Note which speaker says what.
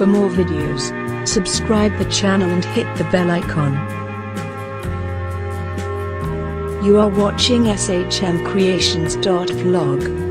Speaker 1: For more videos, subscribe the channel and hit the bell icon. You are watching Shmcreations.Vlog.